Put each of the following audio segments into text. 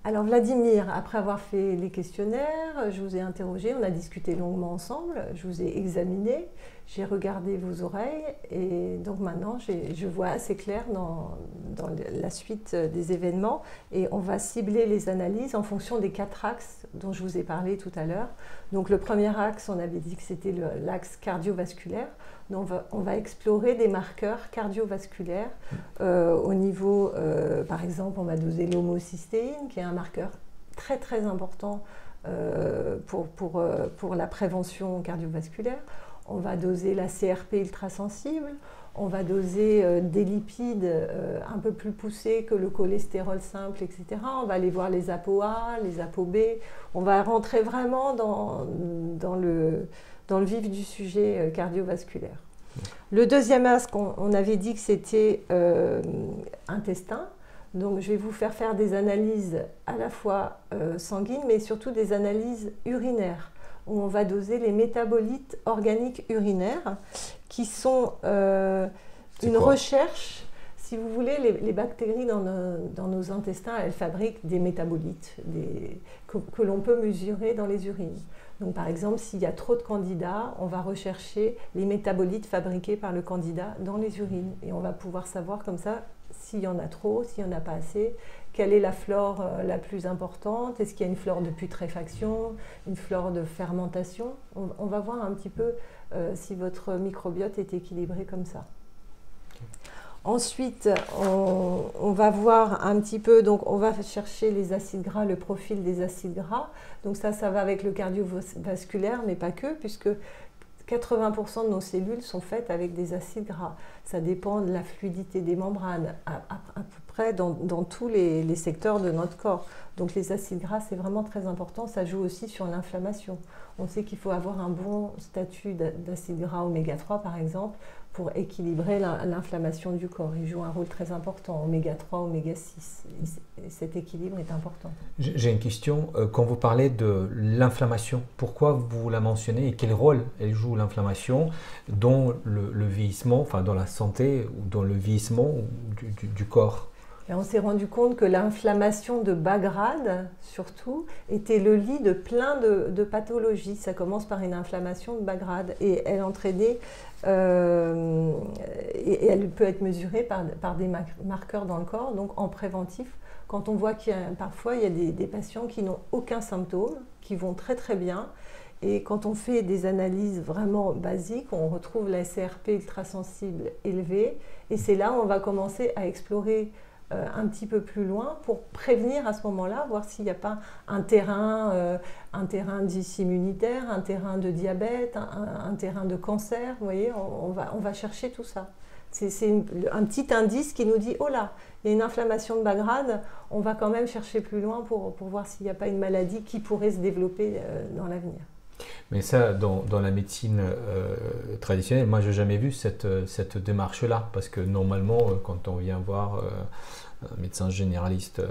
Alors Vladimir, après avoir fait les questionnaires, je vous ai interrogé, on a discuté longuement ensemble, je vous ai examiné, j'ai regardé vos oreilles et donc maintenant je vois assez clair dans la suite des événements et on va cibler les analyses en fonction des 4 axes dont je vous ai parlé tout à l'heure. Donc le premier axe, on avait dit que c'était l'axe cardiovasculaire. Donc on va explorer des marqueurs cardiovasculaires au niveau, par exemple, on va doser l'homocystéine, qui est un marqueur très très important pour la prévention cardiovasculaire. On va doser la CRP ultrasensible, on va doser des lipides un peu plus poussés que le cholestérol simple, etc. On va aller voir les ApoA, les ApoB. On va rentrer vraiment dans le vif du sujet cardiovasculaire. Le deuxième axe, on avait dit que c'était intestin. Donc je vais vous faire des analyses à la fois sanguines, mais surtout des analyses urinaires, où on va doser les métabolites organiques urinaires, qui sont une recherche. Si vous voulez, les bactéries dans nos intestins, elles fabriquent des métabolites que l'on peut mesurer dans les urines. Donc, par exemple, s'il y a trop de candidats, on va rechercher les métabolites fabriqués par le candidat dans les urines. Et on va pouvoir savoir comme ça s'il y en a trop, s'il n'y en a pas assez, quelle est la flore la plus importante, est-ce qu'il y a une flore de putréfaction, une flore de fermentation. On va voir un petit peu si votre microbiote est équilibré comme ça. Ensuite, on va voir un petit peu, donc on va chercher les acides gras, le profil des acides gras. Donc ça va avec le cardiovasculaire, mais pas que, puisque 80% de nos cellules sont faites avec des acides gras. Ça dépend de la fluidité des membranes, à peu près dans tous les secteurs de notre corps. Donc les acides gras, c'est vraiment très important. Ça joue aussi sur l'inflammation. On sait qu'il faut avoir un bon statut d'acide gras oméga 3, par exemple, pour équilibrer l'inflammation du corps. Il joue un rôle très important, oméga 3, oméga 6. Et cet équilibre est important. J'ai une question. Quand vous parlez de l'inflammation, pourquoi vous la mentionnez et quel rôle elle joue l'inflammation dans le vieillissement, enfin dans la santé ou dans le vieillissement du corps? Et on s'est rendu compte que l'inflammation de bas grade, surtout, était le lit de plein de pathologies. Ça commence par une inflammation de bas grade et elle entraînait, et elle peut être mesurée par des marqueurs dans le corps, donc en préventif. Quand on voit parfois il y a des patients qui n'ont aucun symptôme, qui vont très très bien. Et quand on fait des analyses vraiment basiques, on retrouve la CRP ultrasensible élevée. Et c'est là où on va commencer à explorer un petit peu plus loin pour prévenir à ce moment-là, voir s'il n'y a pas un terrain dysimmunitaire, un terrain de diabète, un terrain de cancer. Vous voyez, on va chercher tout ça. C'est un petit indice qui nous dit « Oh là, il y a une inflammation de bas grade », on va quand même chercher plus loin pour voir s'il n'y a pas une maladie qui pourrait se développer dans l'avenir. Mais ça, dans la médecine traditionnelle, moi, je n'ai jamais vu cette démarche-là. Parce que normalement, quand on vient voir un médecin généraliste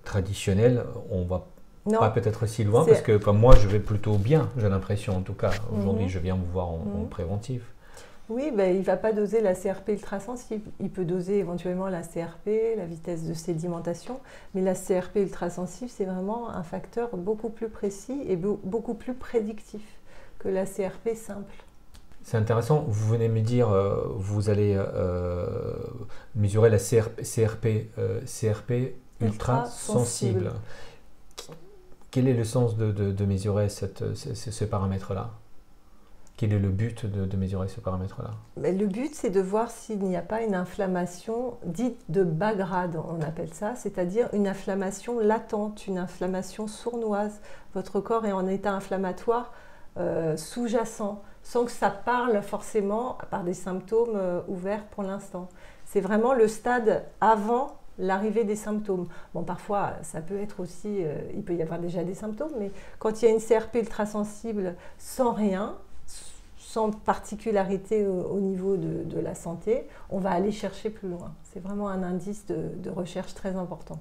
traditionnel, on ne va pas peut-être si loin. Parce que comme moi, je vais plutôt bien, j'ai l'impression en tout cas. Aujourd'hui, je viens vous voir en préventif. Oui, ben, il ne va pas doser la CRP ultrasensible. Il peut doser éventuellement la CRP, la vitesse de sédimentation, mais la CRP ultrasensible, c'est vraiment un facteur beaucoup plus précis et beaucoup plus prédictif que la CRP simple. C'est intéressant, vous venez me dire, vous allez mesurer la CRP ultrasensible. Quel est le sens de mesurer ce paramètre-là ? Quel est le but de mesurer ce paramètre-là? Le but, c'est de voir s'il n'y a pas une inflammation dite de bas grade, on appelle ça, c'est-à-dire une inflammation latente, une inflammation sournoise. Votre corps est en état inflammatoire sous-jacent, sans que ça parle forcément par des symptômes ouverts pour l'instant. C'est vraiment le stade avant l'arrivée des symptômes. Bon, parfois, ça peut être aussi, il peut y avoir déjà des symptômes, mais quand il y a une CRP ultrasensible sans rien, sans particularité au niveau de la santé, on va aller chercher plus loin. C'est vraiment un indice de recherche très important.